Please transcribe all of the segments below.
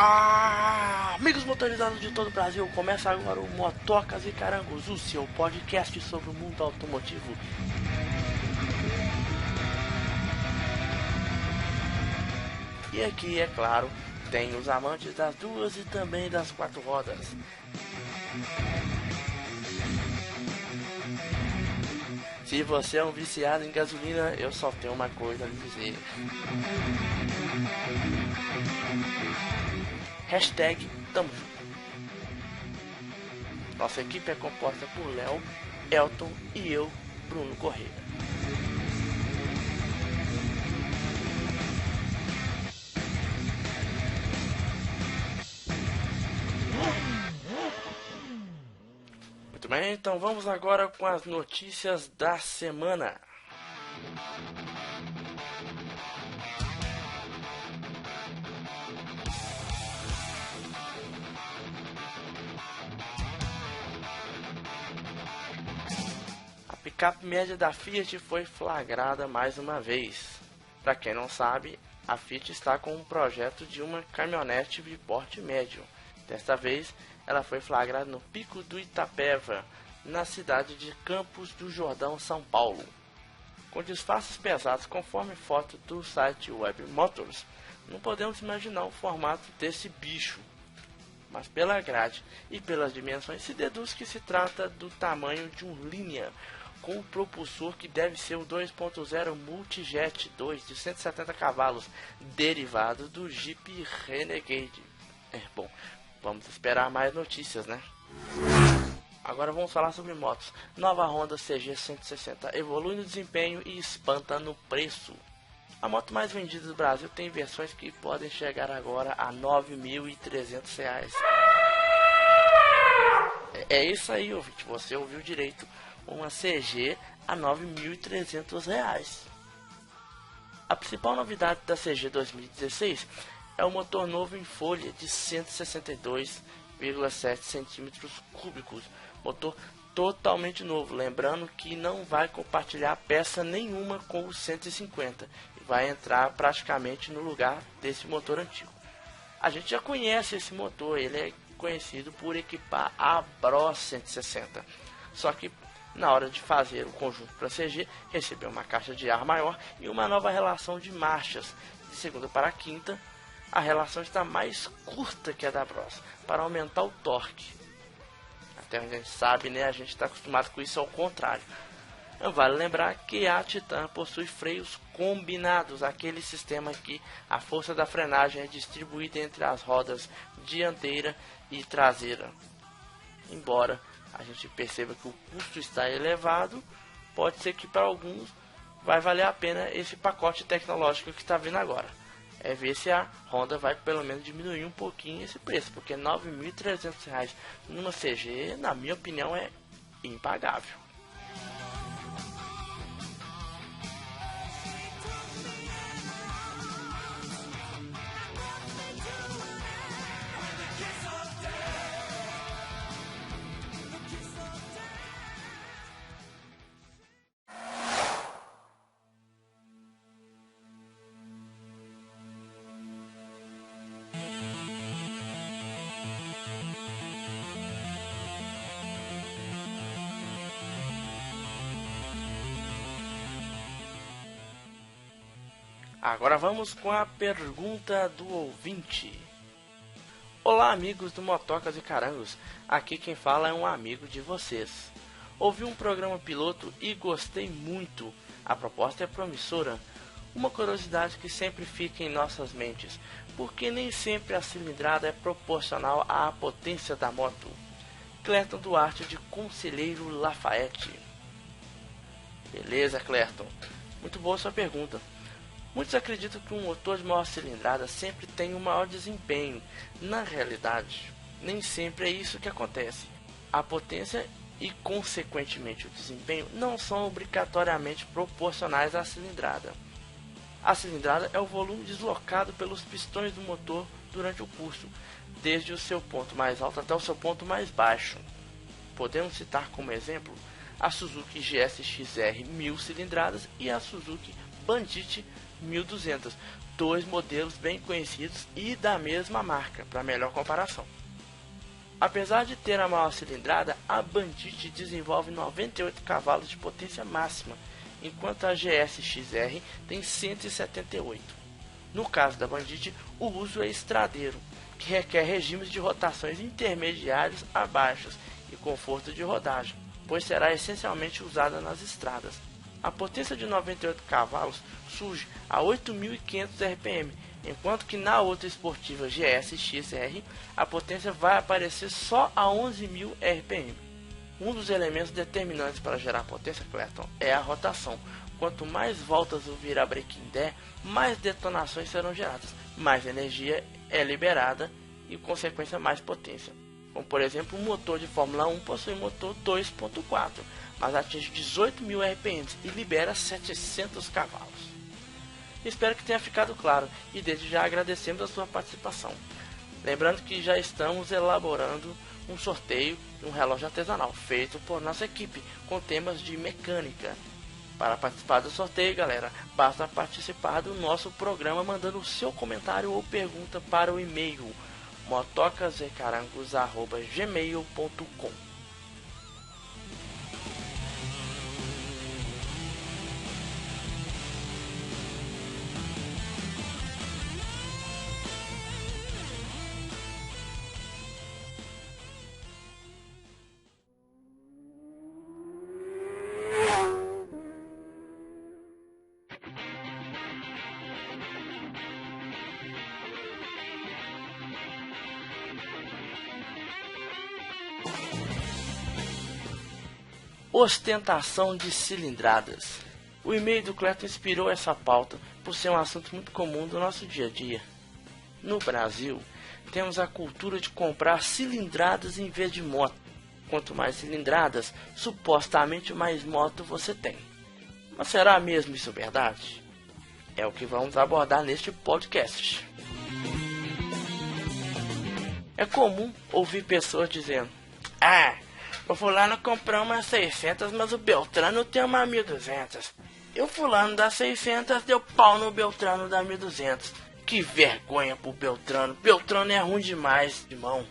Amigos motorizados de todo o Brasil, começa agora o Motocas e Carangos, o seu podcast sobre o mundo automotivo. E aqui, é claro, tem os amantes das duas e também das quatro rodas. Se você é um viciado em gasolina, eu só tenho uma coisa a lhe dizer. Hashtag tamo junto. Nossa equipe é composta por Léo, Elton e eu, Bruno Correia. Muito bem, então vamos agora com as notícias da semana. A picape média da Fiat foi flagrada mais uma vez. Para quem não sabe, a Fiat está com um projeto de uma caminhonete de porte médio. Desta vez, ela foi flagrada no Pico do Itapeva, na cidade de Campos do Jordão, São Paulo. Com disfarces pesados, conforme foto do site Web Motors, não podemos imaginar o formato desse bicho. Mas pela grade e pelas dimensões se deduz que se trata do tamanho de um Linea, com um propulsor que deve ser o 2.0 Multijet 2 de 170 cavalos, derivado do Jeep Renegade. Bom, vamos esperar mais notícias, né? Agora vamos falar sobre motos. Nova Honda CG 160 evolui no desempenho e espanta no preço. A moto mais vendida do Brasil tem versões que podem chegar agora a R$ 9.300. É isso aí, ouvinte, você ouviu direito. Uma CG a R$ 9.300. A principal novidade da CG 2016 é o motor novo em folha de 162,7 centímetros cúbicos. Motor totalmente novo, lembrando que não vai compartilhar peça nenhuma com o 150 e vai entrar praticamente no lugar desse motor antigo. A gente já conhece esse motor, ele é conhecido por equipar a Bros 160, só que na hora de fazer o conjunto para CG, recebeu uma caixa de ar maior e uma nova relação de marchas. De segunda para quinta, a relação está mais curta que a da Bros, para aumentar o torque. Até onde a gente sabe, né, a gente está acostumado com isso ao contrário. Vale lembrar que a Titan possui freios combinados, aquele sistema que a força da frenagem é distribuída entre as rodas dianteira e traseira. Embora a gente perceba que o custo está elevado, pode ser que para alguns vai valer a pena esse pacote tecnológico que está vindo agora. É ver se a Honda vai pelo menos diminuir um pouquinho esse preço, porque R$ 9.300 numa CG, na minha opinião, é impagável. Agora vamos com a pergunta do ouvinte. Olá, amigos do Motocas e Carangos, aqui quem fala é um amigo de vocês. Ouvi um programa piloto e gostei muito, a proposta é promissora. Uma curiosidade que sempre fica em nossas mentes, porque nem sempre a cilindrada é proporcional à potência da moto. Clerton Duarte, de Conselheiro Lafayette. Beleza, Clerton, muito boa sua pergunta. Muitos acreditam que um motor de maior cilindrada sempre tem um maior desempenho. Na realidade, nem sempre é isso que acontece. A potência e, consequentemente, o desempenho não são obrigatoriamente proporcionais à cilindrada. A cilindrada é o volume deslocado pelos pistões do motor durante o curso, desde o seu ponto mais alto até o seu ponto mais baixo. Podemos citar como exemplo a Suzuki GSX-R 1000 cilindradas e a Suzuki Bandit 1200, dois modelos bem conhecidos e da mesma marca, para melhor comparação. Apesar de ter a maior cilindrada, a Bandit desenvolve 98 cavalos de potência máxima, enquanto a GS-XR tem 178. No caso da Bandit, o uso é estradeiro, que requer regimes de rotações intermediários a baixos e conforto de rodagem, pois será essencialmente usada nas estradas. A potência de 98 cavalos surge a 8.500 RPM, enquanto que na outra esportiva GS-XR a potência vai aparecer só a 11.000 RPM. Um dos elementos determinantes para gerar potência, Clayton, é a rotação. Quanto mais voltas o virabrequim der, mais detonações serão geradas, mais energia é liberada e, consequência, mais potência. Como, por exemplo, o motor de Fórmula 1 possui motor 2.4, mas atinge 18.000 RPM e libera 700 cavalos. Espero que tenha ficado claro e desde já agradecemos a sua participação. Lembrando que já estamos elaborando um sorteio de um relógio artesanal feito por nossa equipe com temas de mecânica. Para participar do sorteio, galera, basta participar do nosso programa mandando o seu comentário ou pergunta para o e-mail motocasrecarangos@gmail.com. Ostentação de cilindradas. O e-mail do Clayton inspirou essa pauta por ser um assunto muito comum do nosso dia a dia. No Brasil, temos a cultura de comprar cilindradas em vez de moto. Quanto mais cilindradas, supostamente mais moto você tem. Mas será mesmo isso verdade? É o que vamos abordar neste podcast. É comum ouvir pessoas dizendo: o fulano comprou uma 600, mas o Beltrano tem uma 1200. E o fulano da 600 deu pau no Beltrano da 1200. Que vergonha pro Beltrano. Beltrano é ruim demais, irmão.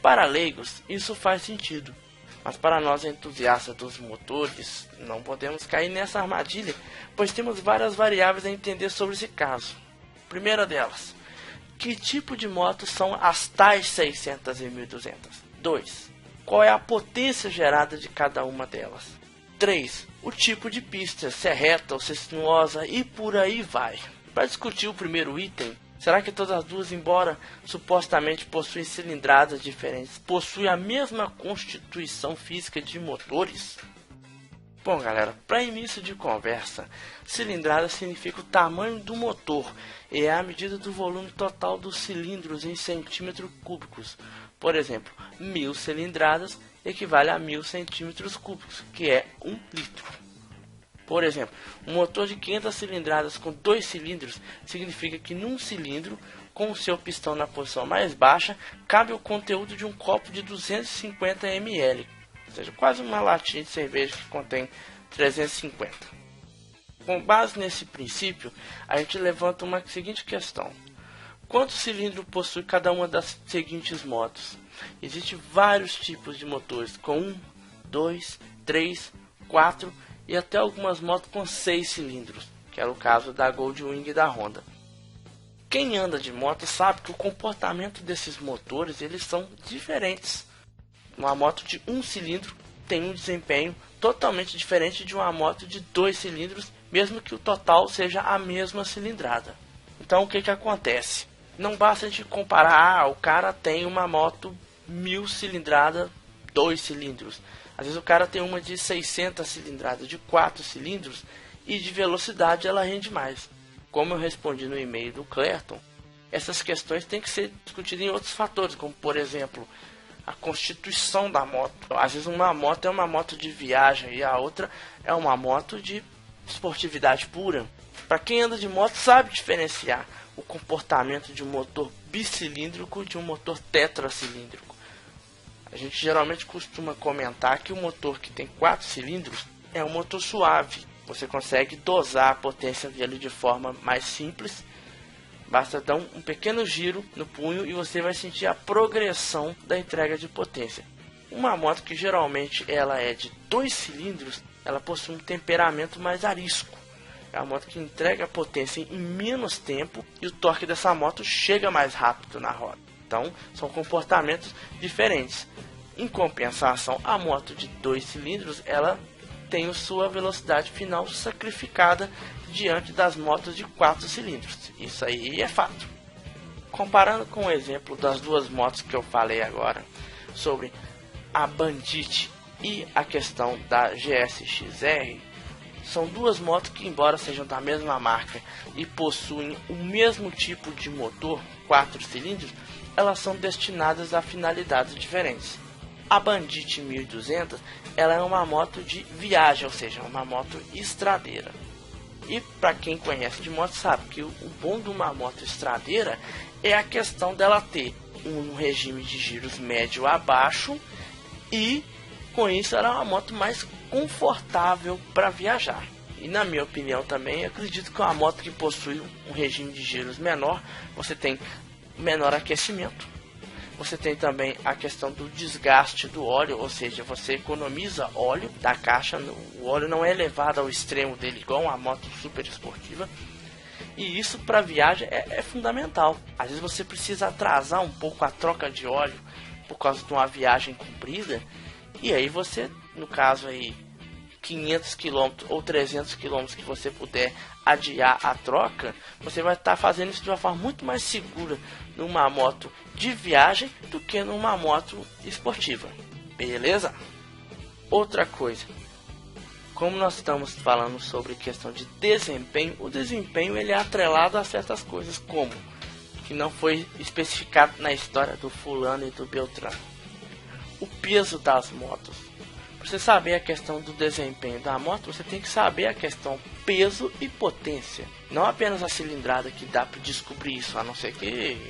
Para leigos, isso faz sentido. Mas para nós entusiastas dos motores, não podemos cair nessa armadilha, pois temos várias variáveis a entender sobre esse caso. Primeira delas, que tipo de moto são as tais 600 e 1200? 2. Qual é a potência gerada de cada uma delas? 3. O tipo de pista, se é reta ou se é sinuosa e por aí vai. Para discutir o primeiro item, será que todas as duas, embora supostamente possuem cilindradas diferentes, possuem a mesma constituição física de motores? Bom, galera, para início de conversa, cilindrada significa o tamanho do motor e é a medida do volume total dos cilindros em centímetros cúbicos. Por exemplo, 1000 cilindradas equivale a 1000 centímetros cúbicos, que é 1 litro. Por exemplo, um motor de 500 cilindradas com 2 cilindros significa que num cilindro, com o seu pistão na posição mais baixa, cabe o conteúdo de um copo de 250 ml, ou seja, quase uma latinha de cerveja que contém 350. Com base nesse princípio, a gente levanta uma seguinte questão: quantos cilindros possui cada uma das seguintes motos? Existem vários tipos de motores com 1, 2, 3, 4 e até algumas motos com 6 cilindros, que era o caso da Goldwing e da Honda. Quem anda de moto sabe que o comportamento desses motores eles são diferentes. Uma moto de 1 cilindro tem um desempenho totalmente diferente de uma moto de 2 cilindros, mesmo que o total seja a mesma cilindrada. Então o que acontece? Não basta a gente comparar, o cara tem uma moto 1000 cilindrada, 2 cilindros. Às vezes o cara tem uma de 600 cilindradas, de 4 cilindros, e de velocidade ela rende mais. Como eu respondi no e-mail do Clayton, essas questões têm que ser discutidas em outros fatores, como por exemplo, a constituição da moto. Às vezes uma moto é uma moto de viagem e a outra é uma moto de esportividade pura. Para quem anda de moto sabe diferenciar o comportamento de um motor bicilíndrico de um motor tetracilíndrico. A gente geralmente costuma comentar que o motor que tem 4 cilindros é um motor suave. Você consegue dosar a potência dele de forma mais simples Basta dar um pequeno giro no punho e você vai sentir a progressão da entrega de potência. Uma moto que geralmente ela é de 2 cilindros, ela possui um temperamento mais arisco. É uma moto que entrega potência em menos tempo e o torque dessa moto chega mais rápido na roda. Então, são comportamentos diferentes. Em compensação, a moto de 2 cilindros, ela tem sua velocidade final sacrificada diante das motos de 4 cilindros. Isso aí é fato. Comparando com o exemplo das duas motos que eu falei agora, sobre a Bandit e a questão da GSX-R, são duas motos que, embora sejam da mesma marca e possuem o mesmo tipo de motor, 4 cilindros, elas são destinadas a finalidades diferentes. A Bandit 1200, ela é uma moto de viagem, ou seja, uma moto estradeira. E para quem conhece de moto sabe que o bom de uma moto estradeira é a questão dela ter um regime de giros médio a baixo e com isso ela é uma moto mais confortável para viajar. E na minha opinião também, eu acredito que uma moto que possui um regime de giros menor, você tem menor aquecimento. Você tem também a questão do desgaste do óleo, ou seja, você economiza óleo da caixa, o óleo não é elevado ao extremo dele igual uma moto super esportiva. E isso para viagem é fundamental. Às vezes você precisa atrasar um pouco a troca de óleo por causa de uma viagem comprida. E aí você, no caso aí, 500 km ou 300 km que você puder adiar a troca, você vai estar fazendo isso de uma forma muito mais segura numa moto de viagem do que numa moto esportiva. Beleza? Outra coisa, como nós estamos falando sobre questão de desempenho, o desempenho ele é atrelado a certas coisas, como que não foi especificado na história do fulano e do Beltrano. O peso das motos. Para você saber a questão do desempenho da moto, você tem que saber a questão peso e potência. Não apenas a cilindrada que dá para descobrir isso, a não ser que,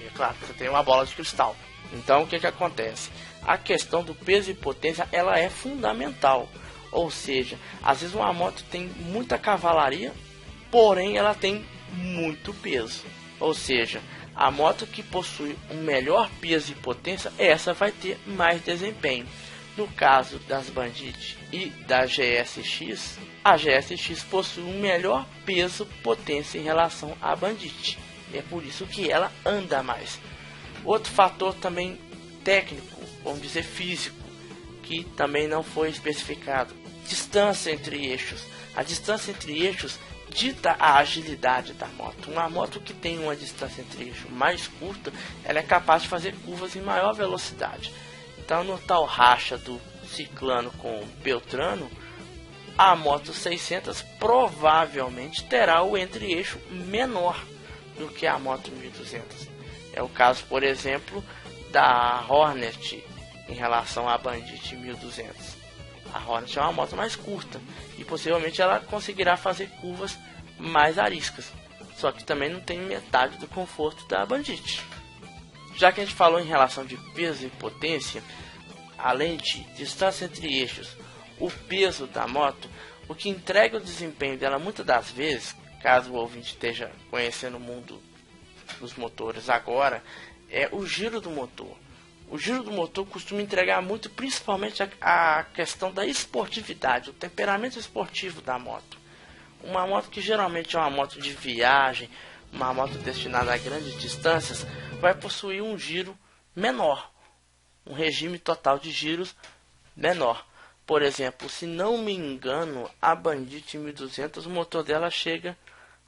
é claro, você tem uma bola de cristal. Então o que acontece? A questão do peso e potência ela é fundamental. Ou seja, às vezes uma moto tem muita cavalaria, porém ela tem muito peso. Ou seja, a moto que possui um melhor peso e potência, essa vai ter mais desempenho. No caso das Bandit e da GSX, a GSX possui um melhor peso e potência em relação à Bandit. É por isso que ela anda mais. Outro fator também técnico, vamos dizer físico, que também não foi especificado. Distância entre eixos. A distância entre eixos dita a agilidade da moto. Uma moto que tem uma distância entre eixos mais curta, ela é capaz de fazer curvas em maior velocidade. Então no tal racha do Ciclano com o Beltrano, a moto 600 provavelmente terá o entre-eixo menor do que a moto 1200. É o caso, por exemplo, da Hornet em relação à Bandit 1200. A Hornet é uma moto mais curta e possivelmente ela conseguirá fazer curvas mais ariscas, só que também não tem metade do conforto da Bandit. Já que a gente falou em relação de peso e potência, além de distância entre eixos, o peso da moto, o que entrega o desempenho dela muitas das vezes, caso o ouvinte esteja conhecendo o mundo dos motores agora, é o giro do motor. O giro do motor costuma entregar muito, principalmente a questão da esportividade, o temperamento esportivo da moto. Uma moto que geralmente é uma moto de viagem, uma moto destinada a grandes distâncias, vai possuir um giro menor, um regime total de giros menor. Por exemplo, se não me engano, a Bandit 1200, o motor dela chega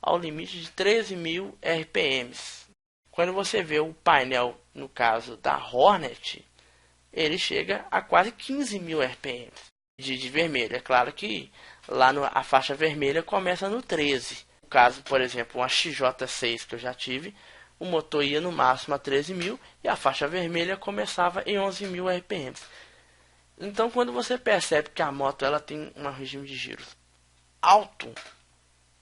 ao limite de 13.000 RPMs. Quando você vê o painel, no caso da Hornet, ele chega a quase 15.000 RPMs de vermelho. É claro que lá a faixa vermelha começa no 13. No caso, por exemplo, uma XJ6 que eu já tive, o motor ia no máximo a 13.000 e a faixa vermelha começava em 11.000 RPMs. Então, quando você percebe que a moto ela tem um regime de giros alto,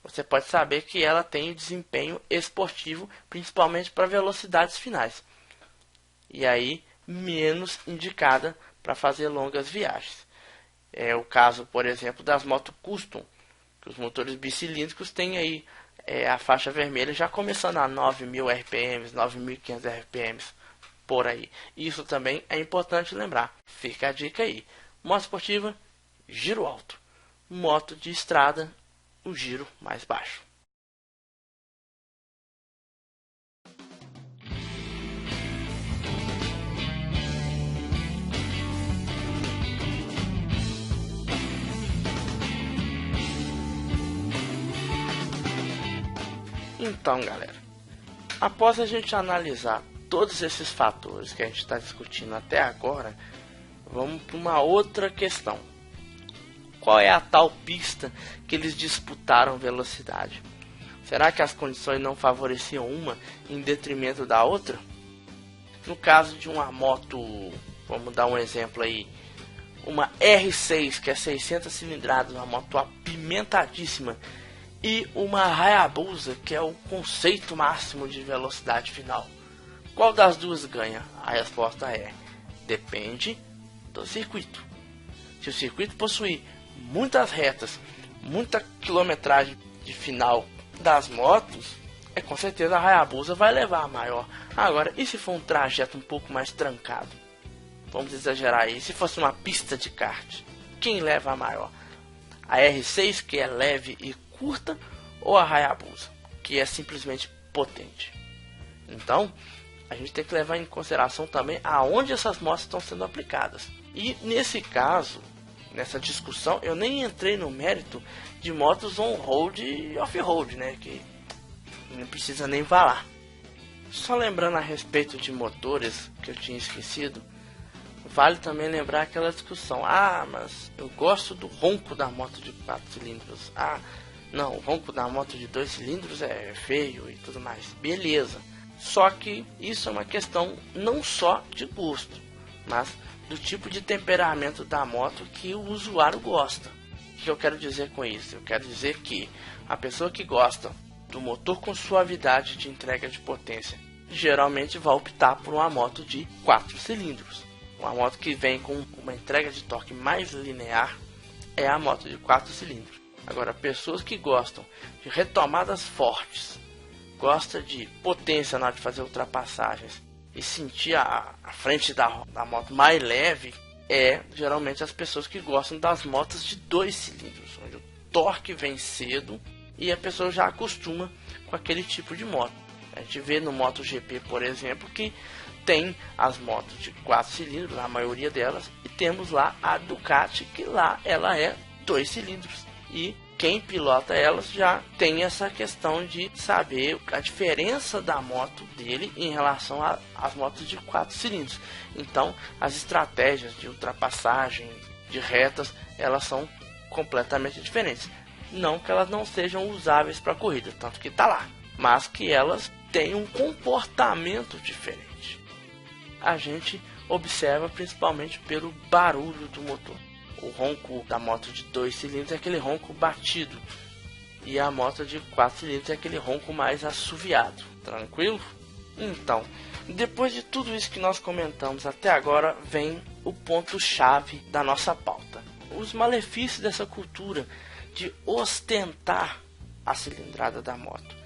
você pode saber que ela tem desempenho esportivo, principalmente para velocidades finais. E aí, menos indicada para fazer longas viagens. É o caso, por exemplo, das motos custom, que os motores bicilíndricos têm aí a faixa vermelha já começando a 9.000 RPMs, 9.500 RPMs, por aí. Isso também é importante lembrar. Fica a dica aí. Moto esportiva, giro alto. Moto de estrada, o giro mais baixo. Então, galera, após a gente analisar todos esses fatores que a gente está discutindo até agora, vamos para uma outra questão. Qual é a tal pista que eles disputaram velocidade? Será que as condições não favoreciam uma em detrimento da outra? No caso de uma moto, vamos dar um exemplo aí, uma R6 que é 600 cilindradas, uma moto apimentadíssima, e uma Hayabusa que é o conceito máximo de velocidade final. Qual das duas ganha? A resposta é: depende do circuito. Se o circuito possuir muitas retas, muita quilometragem de final das motos, com certeza a Hayabusa vai levar a maior. Agora, e se for um trajeto um pouco mais trancado? Vamos exagerar aí. Se fosse uma pista de kart, quem leva a maior? A R6, que é leve e curta, ou a Hayabusa, que é simplesmente potente? Então, a gente tem que levar em consideração também aonde essas motos estão sendo aplicadas. E nesse caso, nessa discussão, eu nem entrei no mérito de motos on-road e off-road, né? Que não precisa nem falar. Só lembrando a respeito de motores, que eu tinha esquecido, vale também lembrar aquela discussão. Ah, mas eu gosto do ronco da moto de 4 cilindros. Ah, não, o ronco da moto de 2 cilindros é feio e tudo mais. Beleza. Só que isso é uma questão não só de gosto, mas do tipo de temperamento da moto que o usuário gosta. O que eu quero dizer com isso? Eu quero dizer que a pessoa que gosta do motor com suavidade de entrega de potência geralmente vai optar por uma moto de 4 cilindros. Uma moto que vem com uma entrega de torque mais linear é a moto de 4 cilindros. Agora, pessoas que gostam de retomadas fortes, gostam de potência na hora de fazer ultrapassagens e sentir a frente da moto mais leve, geralmente as pessoas que gostam das motos de 2 cilindros, onde o torque vem cedo e a pessoa já acostuma com aquele tipo de moto. A gente vê no MotoGP, por exemplo, que tem as motos de 4 cilindros, a maioria delas, e temos lá a Ducati, que lá ela é 2 cilindros. E quem pilota elas já tem essa questão de saber a diferença da moto dele em relação às motos de 4 cilindros. Então, as estratégias de ultrapassagem, de retas, elas são completamente diferentes. Não que elas não sejam usáveis para corrida, tanto que está lá, mas que elas têm um comportamento diferente. A gente observa principalmente pelo barulho do motor. O ronco da moto de 2 cilindros é aquele ronco batido, e a moto de 4 cilindros é aquele ronco mais assoviado. Tranquilo? Então, depois de tudo isso que nós comentamos até agora, vem o ponto-chave da nossa pauta. Os malefícios dessa cultura de ostentar a cilindrada da moto.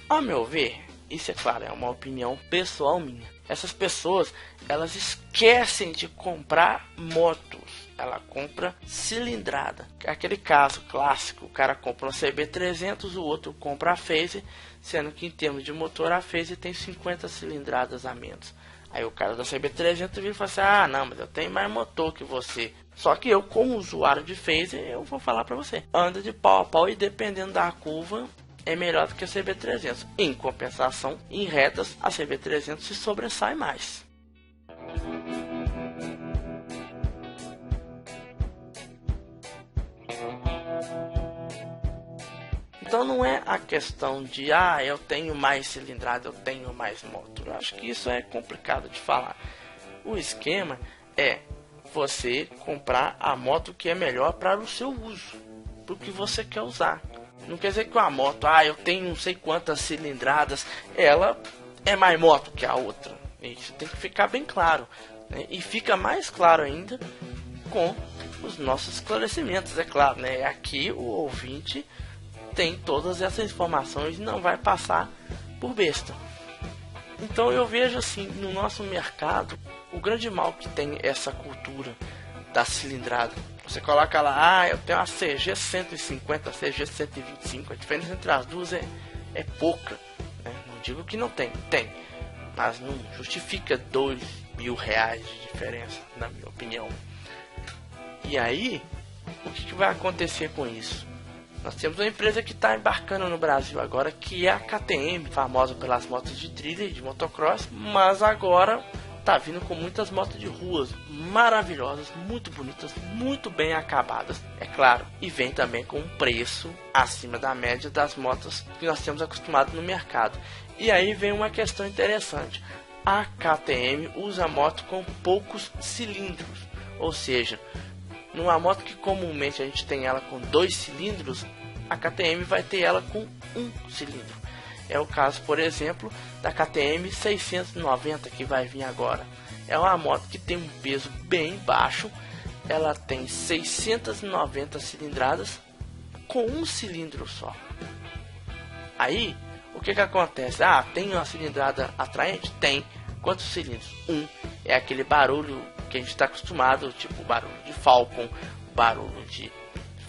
A meu ver, isso é claro, é uma opinião pessoal minha. Essas pessoas, elas esquecem de comprar motos. Ela compra cilindrada. Aquele caso clássico, o cara compra uma CB300, o outro compra a Phaser, sendo que em termos de motor a Phaser tem 50 cilindradas a menos. Aí o cara da CB300 vira e fala assim: ah, não, mas eu tenho mais motor que você. Só que eu, como usuário de Phaser, eu vou falar pra você, anda de pau a pau e dependendo da curva é melhor do que a CB300. Em compensação, em retas, a CB300 se sobressai mais. Então não é a questão de, eu tenho mais cilindrada, eu tenho mais moto. Eu acho que isso é complicado de falar. O esquema é você comprar a moto que é melhor para o seu uso, para o que você quer usar. Não quer dizer que uma moto, eu tenho não sei quantas cilindradas, ela é mais moto que a outra. Isso tem que ficar bem claro, né? E fica mais claro ainda com os nossos esclarecimentos, é claro, né? Aqui o ouvinte tem todas essas informações e não vai passar por besta. Então eu vejo assim, no nosso mercado, o grande mal que tem essa cultura da cilindrada. Você coloca lá, eu tenho a CG 150, a CG 125, a diferença entre as duas é pouca, né? Não digo que não tem, mas não justifica R$2.000 de diferença, na minha opinião. E aí, o que vai acontecer com isso? Nós temos uma empresa que está embarcando no Brasil agora, que é a KTM, famosa pelas motos de trilha e de motocross, mas agora está vindo com muitas motos de ruas maravilhosas, muito bonitas, muito bem acabadas, é claro, e vem também com um preço acima da média das motos que nós temos acostumado no mercado. E aí vem uma questão interessante: a KTM usa a moto com poucos cilindros, ou seja, numa moto que comumente a gente tem ela com 2 cilindros, a KTM vai ter ela com 1 cilindro. É o caso, por exemplo, da KTM 690 que vai vir agora. É uma moto que tem um peso bem baixo, ela tem 690 cilindradas com 1 cilindro só. Aí, o que acontece? Tem uma cilindrada atraente? Tem. Quantos cilindros? 1. É aquele barulho que a gente está acostumado, tipo barulho de Falcon, barulho de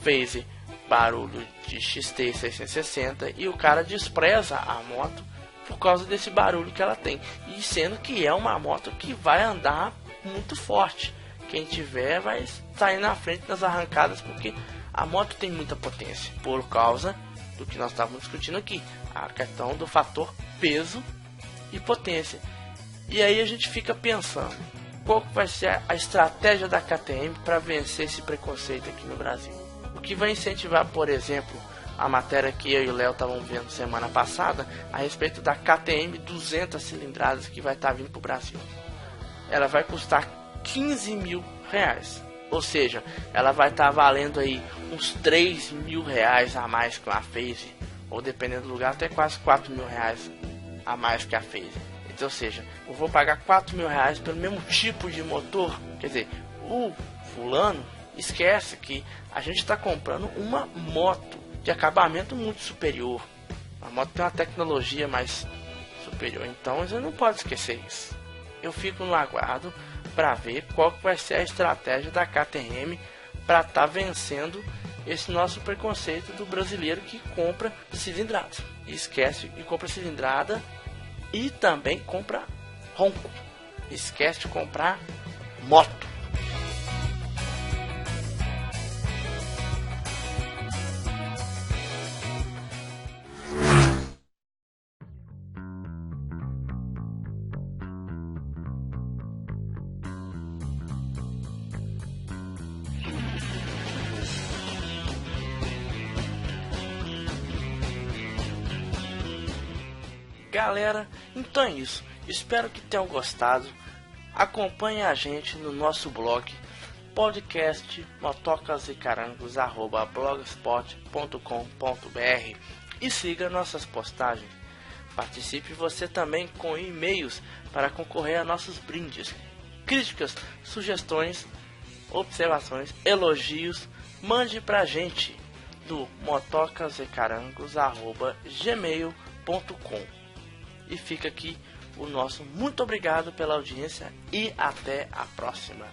Phaser, barulho de XT 660, e o cara despreza a moto por causa desse barulho que ela tem, e sendo que é uma moto que vai andar muito forte. Quem tiver vai sair na frente nas arrancadas, porque a moto tem muita potência, por causa do que nós estávamos discutindo aqui, a questão do fator peso e potência. E aí a gente fica pensando, qual vai ser a estratégia da KTM para vencer esse preconceito aqui no Brasil? O que vai incentivar, por exemplo, a matéria que eu e o Léo estavam vendo semana passada a respeito da KTM 200 cilindradas que vai estar vindo para o Brasil. Ela vai custar R$15.000, ou seja, ela vai estar valendo aí uns R$3.000 a mais que a Phaser, ou dependendo do lugar até quase R$4.000 a mais que a Phaser. Ou seja, eu vou pagar R$4.000 pelo mesmo tipo de motor. Quer dizer, o fulano esquece que a gente está comprando uma moto de acabamento muito superior. A moto tem uma tecnologia mais superior, então você não pode esquecer isso. Eu fico no aguardo para ver qual vai ser a estratégia da KTM para estar vencendo esse nosso preconceito do brasileiro que compra cilindrada. E esquece e compra cilindrada e também compra ronco. Esquece de comprar moto. Galera, então é isso. Espero que tenham gostado. Acompanhe a gente no nosso blog podcast motocasecarangos@blogspot.com.br e siga nossas postagens. Participe você também com e-mails para concorrer a nossos brindes. Críticas, sugestões, observações, elogios, mande pra gente no motocasecarangos@gmail.com. E fica aqui o nosso muito obrigado pela audiência e até a próxima.